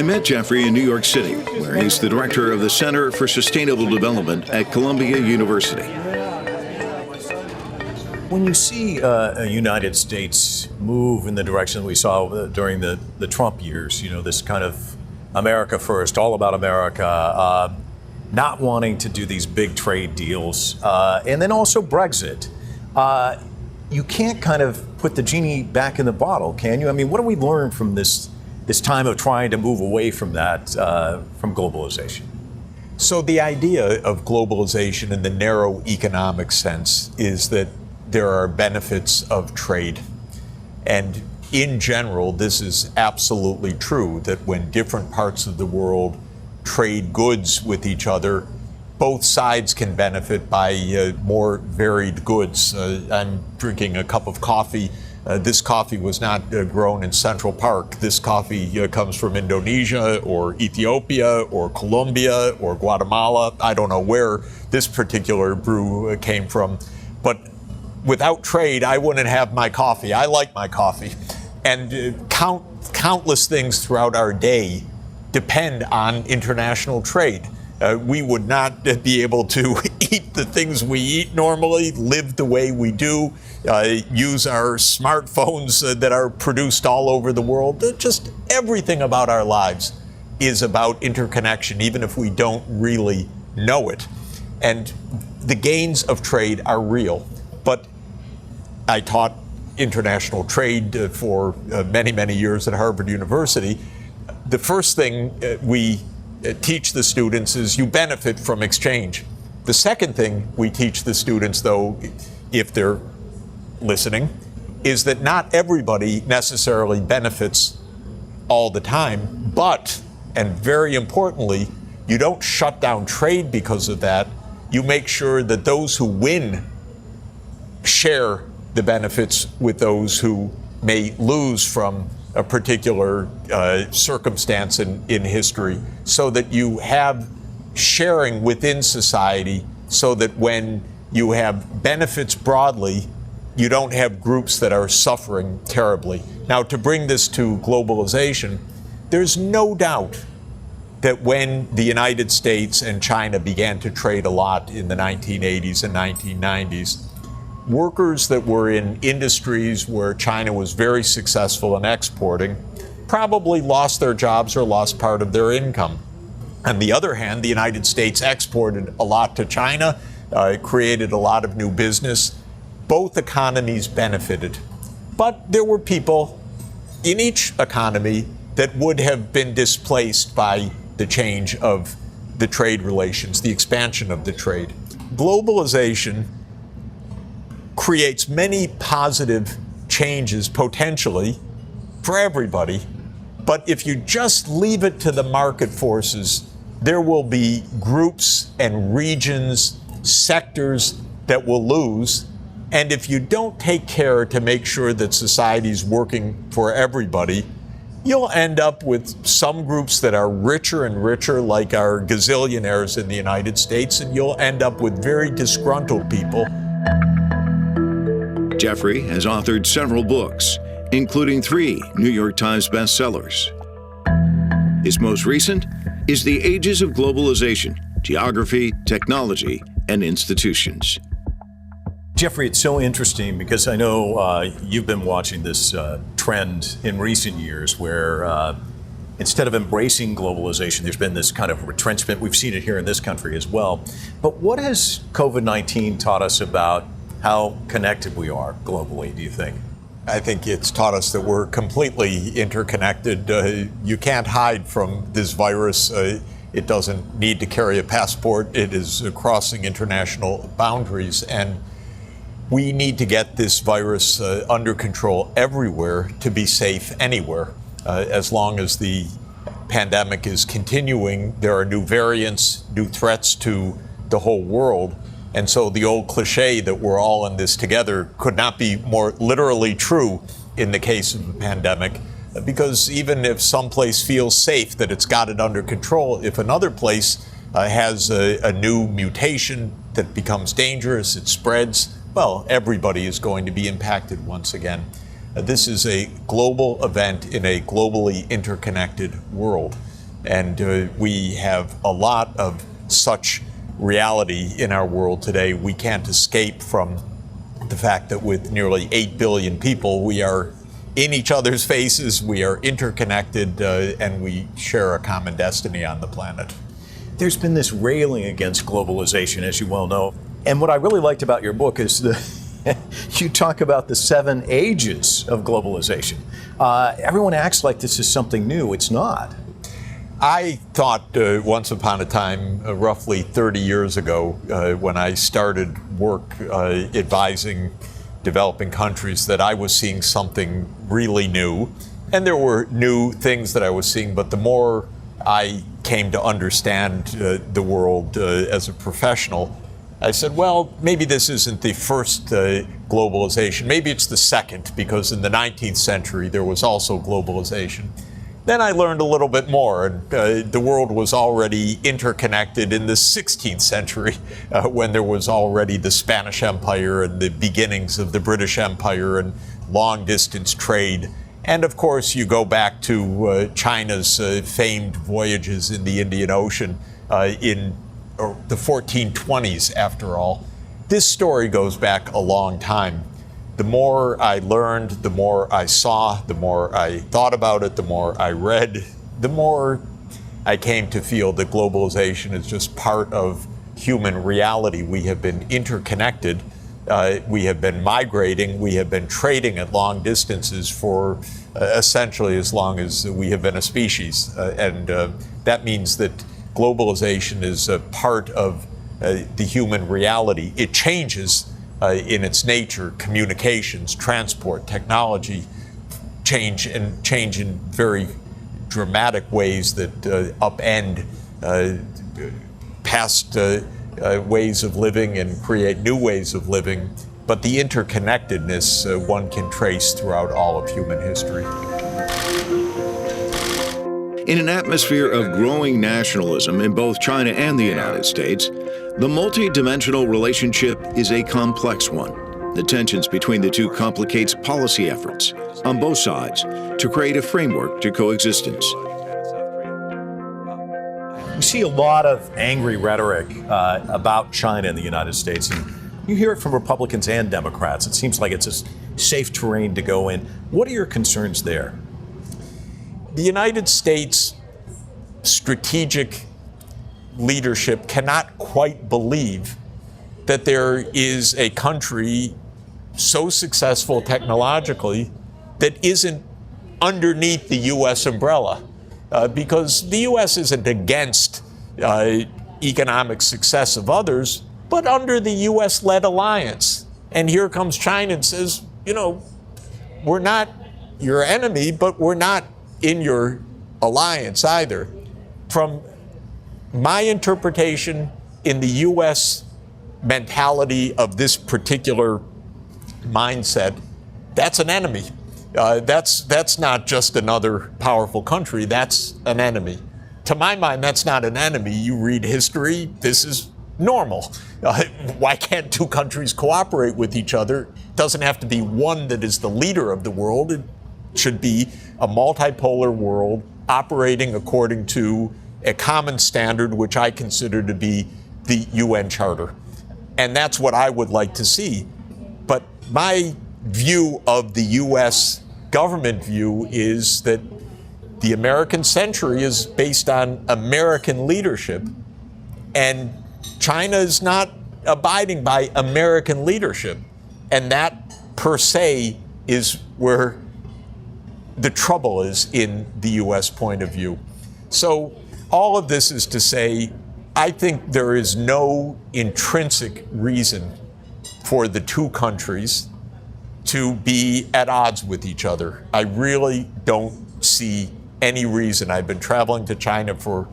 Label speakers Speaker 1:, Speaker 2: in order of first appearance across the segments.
Speaker 1: met Jeffrey in New York City, where he's the director of the Center for Sustainable Development at Columbia University.
Speaker 2: When you see a United States move in the direction we saw during the Trump years, you know, this kind of America first, all about America, not wanting to do these big trade deals, and then also Brexit, you can't kind of put the genie back in the bottle, can you? I mean, what do we learn from this time of trying to move away from that, from globalization?
Speaker 3: So the idea of globalization in the narrow economic sense is that there are benefits of trade. And in general, this is absolutely true, that when different parts of the world trade goods with each other, both sides can benefit by more varied goods. I'm drinking a cup of coffee. This coffee was not grown in Central Park. This coffee comes from Indonesia or Ethiopia or Colombia or Guatemala. I don't know where this particular brew came from, but without trade, I wouldn't have my coffee. I like my coffee. And countless things throughout our day depend on international trade. We would not be able to eat the things we eat normally, live the way we do, use our smartphones that are produced all over the world. Just everything about our lives is about interconnection, even if we don't really know it. And the gains of trade are real. But I taught international trade for many, many years at Harvard University. The first thing we teach the students is you benefit from exchange. The second thing we teach the students, though, if they're listening, is that not everybody necessarily benefits all the time, but, and very importantly, you don't shut down trade because of that. You make sure that those who win share the benefits with those who may lose from a particular circumstance in history, so that you have sharing within society, so that when you have benefits broadly, you don't have groups that are suffering terribly. Now, to bring this to globalization, there's no doubt that when the United States and China began to trade a lot in the 1980s and 1990s, workers that were in industries where China was very successful in exporting probably lost their jobs or lost part of their income. On the other hand, the United States exported a lot to China, created a lot of new business. Both economies benefited. But there were people in each economy that would have been displaced by the change of the trade relations, the expansion of the trade. Globalization creates many positive changes potentially for everybody, but if you just leave it to the market forces, there will be groups and regions, sectors that will lose. And if you don't take care to make sure that society's working for everybody, you'll end up with some groups that are richer and richer, like our gazillionaires in the United States, and you'll end up with very disgruntled people.
Speaker 1: Jeffrey has authored several books, including 3 New York Times bestsellers. His most recent is The Ages of Globalization: Geography, Technology, and Institutions.
Speaker 2: Jeffrey, it's so interesting because I know you've been watching this trend in recent years where instead of embracing globalization, there's been this kind of retrenchment. We've seen it here in this country as well. But what has COVID-19 taught us about how connected we are globally, do you think?
Speaker 3: I think it's taught us that we're completely interconnected. You can't hide from this virus. It doesn't need to carry a passport. It is crossing international boundaries. And we need to get this virus under control everywhere to be safe anywhere. As long as the pandemic is continuing, there are new variants, new threats to the whole world. And so the old cliche that we're all in this together could not be more literally true in the case of a pandemic, because even if some place feels safe that it's got it under control, if another place has a new mutation that becomes dangerous, it spreads, well, everybody is going to be impacted once again. This is a global event in a globally interconnected world. And we have a lot of such reality in our world today. We can't escape from the fact that with nearly 8 billion people, we are in each other's faces, we are interconnected, and we share a common destiny on the planet.
Speaker 2: There's been this railing against globalization, as you well know. And what I really liked about your book is you talk about the 7 ages of globalization. Everyone acts like this is something new. It's not.
Speaker 3: I thought once upon a time, roughly 30 years ago, when I started work advising developing countries, that I was seeing something really new. And there were new things that I was seeing, but the more I came to understand the world as a professional, I said, well, maybe this isn't the first globalization. Maybe it's the second, because in the 19th century, there was also globalization. Then I learned a little bit more, and the world was already interconnected in the 16th century when there was already the Spanish Empire and the beginnings of the British Empire and long-distance trade. And of course, you go back to China's famed voyages in the Indian Ocean in the 1420s, after all. This story goes back a long time. The more I learned, the more I saw, the more I thought about it, the more I read, the more I came to feel that globalization is just part of human reality. We have been interconnected. We have been migrating. We have been trading at long distances for essentially as long as we have been a species. And that means that globalization is a part of the human reality. It changes in its nature. Communications, transport, technology change in very dramatic ways that upend past ways of living and create new ways of living. But the interconnectedness one can trace throughout all of human history.
Speaker 1: In an atmosphere of growing nationalism in both China and the United States, the multi-dimensional relationship is a complex one. The tensions between the two complicates policy efforts on both sides to create a framework to coexistence.
Speaker 2: We see a lot of angry rhetoric about China in the United States, and you hear it from Republicans and Democrats. It seems like it's a safe terrain to go in. What are your concerns there?
Speaker 3: The United States strategic leadership cannot quite believe that there is a country so successful technologically that isn't underneath the U.S. umbrella. Because the U.S. isn't against economic success of others, but under the U.S.-led alliance. And here comes China and says, you know, we're not your enemy, but we're not in your alliance either. From my interpretation in the U.S. mentality of this particular mindset, that's an enemy. That's not just another powerful country, that's an enemy. To my mind, that's not an enemy. You read history, this is normal. Why can't two countries cooperate with each other? It doesn't have to be one that is the leader of the world. It should be a multipolar world operating according to a common standard, which I consider to be the UN Charter. And that's what I would like to see. But my view of the U.S. government view is that the American century is based on American leadership, and China is not abiding by American leadership. And that, per se, is where the trouble is in the U.S. point of view. So all of this is to say, I think there is no intrinsic reason for the two countries to be at odds with each other. I really don't see any reason. I've been traveling to China for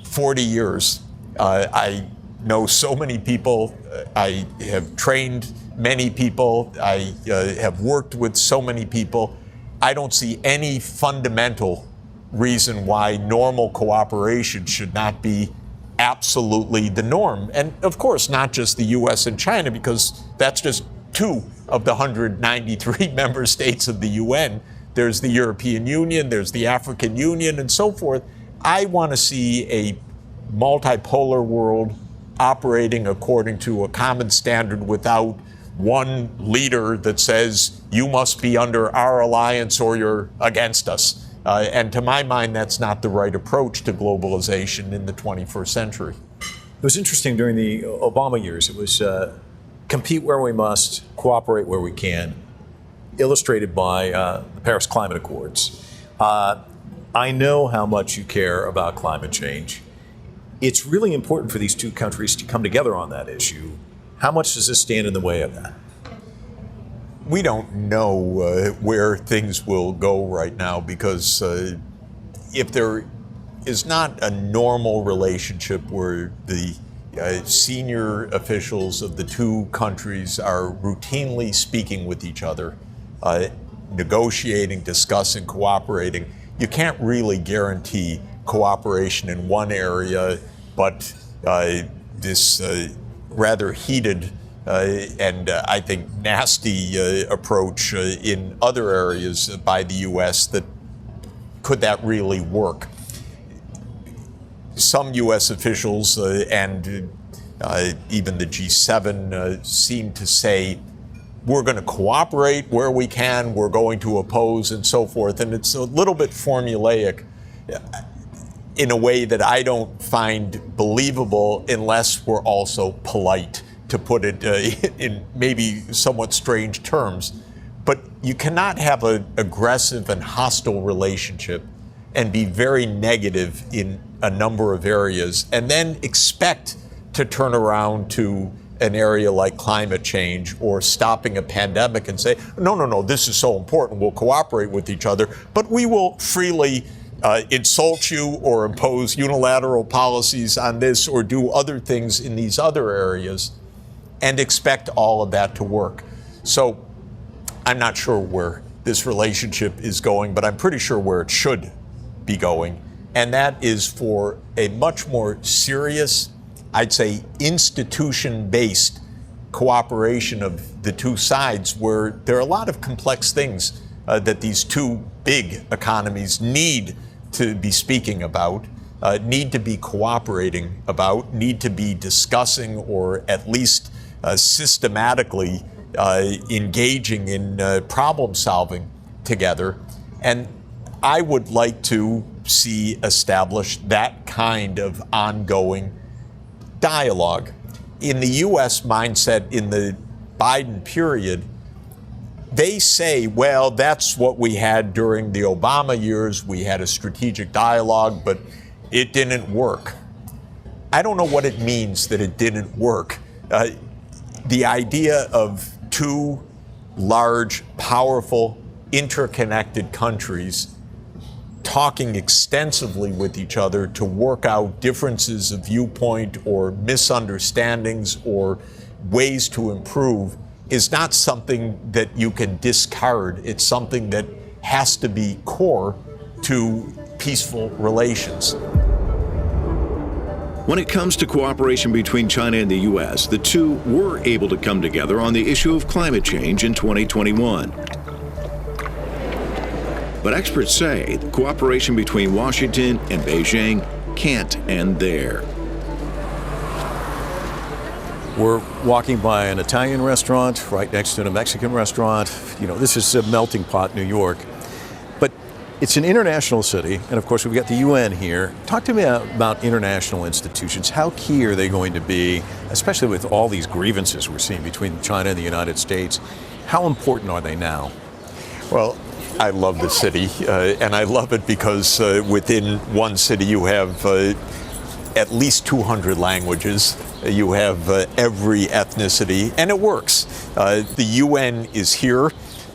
Speaker 3: 40 years. I know so many people. I have trained many people. I have worked with so many people. I don't see any fundamental reason why normal cooperation should not be absolutely the norm. And of course, not just the U.S. and China, because that's just two of the 193 member states of the UN. There's the European Union, there's the African Union, and so forth. I want to see a multipolar world operating according to a common standard without one leader that says, you must be under our alliance or you're against us. And to my mind, that's not the right approach to globalization in the 21st century.
Speaker 2: It was interesting during the Obama years. It was compete where we must, cooperate where we can, illustrated by the Paris Climate Accords. I know how much you care about climate change. It's really important for these two countries to come together on that issue. How much does this stand in the way of that?
Speaker 3: We don't know where things will go right now because if there is not a normal relationship where the senior officials of the two countries are routinely speaking with each other, negotiating, discussing, cooperating, you can't really guarantee cooperation in one area, but this rather heated and I think nasty approach in other areas by the U.S. Could that really work? Some U.S. officials and even the G7 seem to say, we're going to cooperate where we can, we're going to oppose, and so forth. And it's a little bit formulaic in a way that I don't find believable unless we're also polite, to put it in maybe somewhat strange terms. But you cannot have an aggressive and hostile relationship and be very negative in a number of areas and then expect to turn around to an area like climate change or stopping a pandemic and say, no, this is so important, we'll cooperate with each other, but we will freely insult you or impose unilateral policies on this or do other things in these other areas and expect all of that to work. So I'm not sure where this relationship is going, but I'm pretty sure where it should be going. And that is for a much more serious, I'd say, institution-based cooperation of the two sides, where there are a lot of complex things that these two big economies need to be speaking about, need to be cooperating about, need to be discussing or at least systematically engaging in problem solving together. And I would like to see established that kind of ongoing dialogue. In the U.S. mindset in the Biden period, they say, well, that's what we had during the Obama years. We had a strategic dialogue, but it didn't work. I don't know what it means that it didn't work. The idea of two large, powerful, interconnected countries talking extensively with each other to work out differences of viewpoint or misunderstandings or ways to improve is not something that you can discard. It's something that has to be core to peaceful relations.
Speaker 1: When it comes to cooperation between China and the U.S., the two were able to come together on the issue of climate change in 2021. But experts say the cooperation between Washington and Beijing can't end there.
Speaker 2: We're walking by an Italian restaurant right next to a Mexican restaurant. You know, this is a melting pot, New York. But it's an international city, and of course we've got the UN here. Talk to me about international institutions. How key are they going to be, especially with all these grievances we're seeing between China and the United States? How important are they now?
Speaker 3: Well, I love the city, and I love it because within one city you have at least 200 languages. You have every ethnicity, and it works. The UN is here.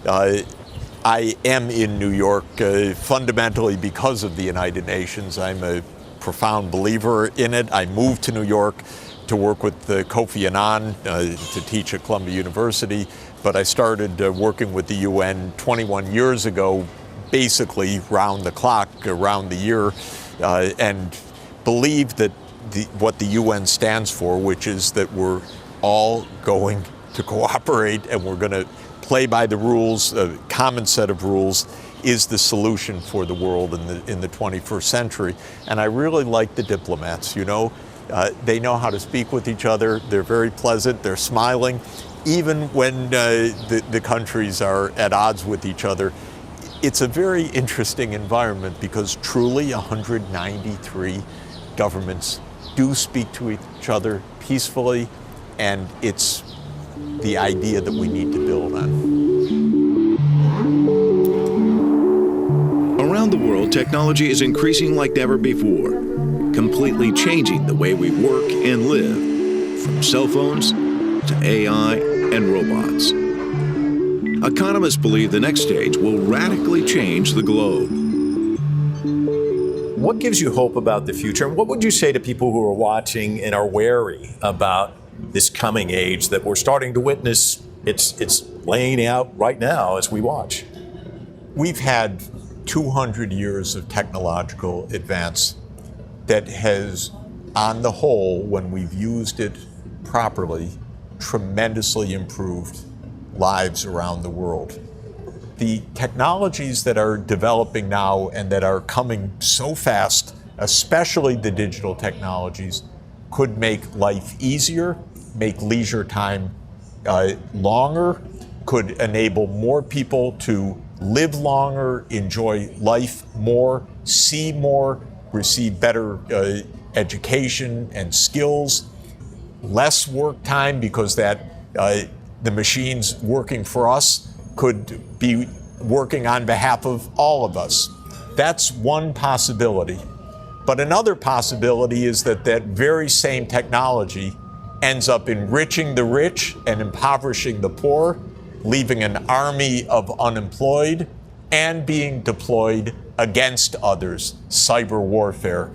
Speaker 3: I am in New York fundamentally because of the United Nations. I'm a profound believer in it. I moved to New York to work with Kofi Annan to teach at Columbia University. But I started working with the UN 21 years ago, basically round the clock, around the year, and believe that what the UN stands for, which is that we're all going to cooperate and we're going to play by the rules, a common set of rules, is the solution for the world in the 21st century. And I really like the diplomats, you know. They know how to speak with each other. They're very pleasant. They're smiling. Even when the countries are at odds with each other, it's a very interesting environment because truly 193 governments do speak to each other peacefully, and it's the idea that we need to build on.
Speaker 1: Around the world, technology is increasing like never before, completely changing the way we work and live, from cell phones to AI and robots. Economists believe the next stage will radically change the globe.
Speaker 2: What gives you hope about the future? And what would you say to people who are watching and are wary about this coming age that we're starting to witness? It's laying out right now as we watch.
Speaker 3: We've had 200 years of technological advance that has, on the whole, when we've used it properly, tremendously improved lives around the world. The technologies that are developing now and that are coming so fast, especially the digital technologies, could make life easier, make leisure time longer, could enable more people to live longer, enjoy life more, see more, receive better education and skills, less work time because the machines working for us could be working on behalf of all of us. That's one possibility. But another possibility is that that very same technology ends up enriching the rich and impoverishing the poor, leaving an army of unemployed and being deployed against others. Cyber warfare,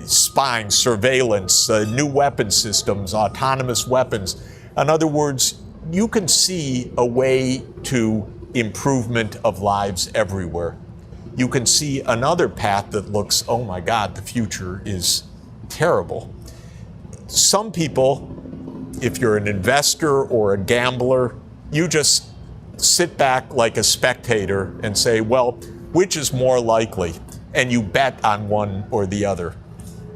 Speaker 3: spying, surveillance, new weapon systems, autonomous weapons. In other words, you can see a way to improvement of lives everywhere. You can see another path that looks, oh my God, the future is terrible. Some people, if you're an investor or a gambler, you just sit back like a spectator and say, well, which is more likely? And you bet on one or the other.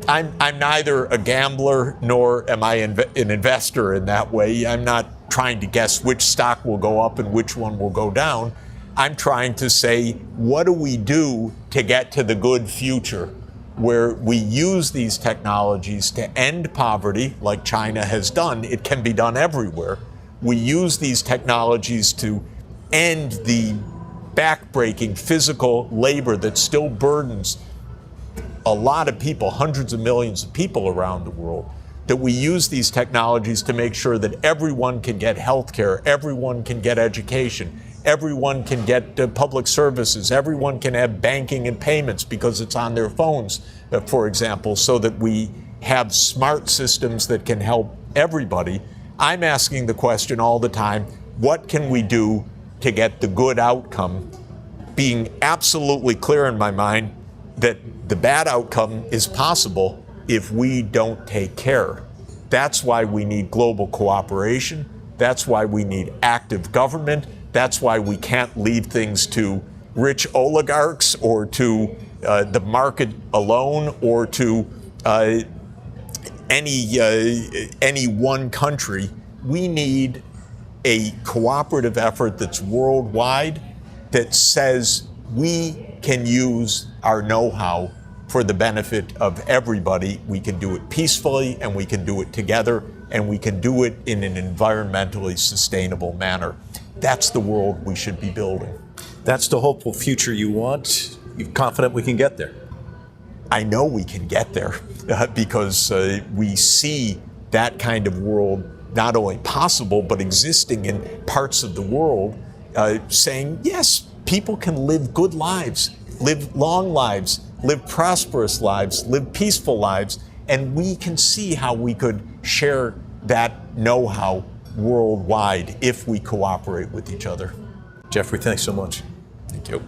Speaker 3: I'm neither a gambler nor am I an investor in that way. I'm not trying to guess which stock will go up and which one will go down. I'm trying to say, what do we do to get to the good future where we use these technologies to end poverty like China has done? It can be done everywhere. We use these technologies to end the backbreaking physical labor that still burdens a lot of people, hundreds of millions of people around the world, that we use these technologies to make sure that everyone can get health care, everyone can get education, everyone can get public services, everyone can have banking and payments because it's on their phones, for example, so that we have smart systems that can help everybody. I'm asking the question all the time, what can we do to get the good outcome, being absolutely clear in my mind that the bad outcome is possible if we don't take care. That's why we need global cooperation. That's why we need active government. That's why we can't leave things to rich oligarchs or to the market alone or to any one country. We need a cooperative effort that's worldwide that says we can use our know-how for the benefit of everybody. We can do it peacefully, and we can do it together, and we can do it in an environmentally sustainable manner. That's the world we should be building.
Speaker 2: That's the hopeful future you want. You're confident we can get there?
Speaker 3: I know we can get there because we see that kind of world not only possible, but existing in parts of the world, saying, yes, people can live good lives, live long lives, live prosperous lives, live peaceful lives, and we can see how we could share that know-how worldwide if we cooperate with each other.
Speaker 2: Jeffrey, thanks so much.
Speaker 3: Thank you.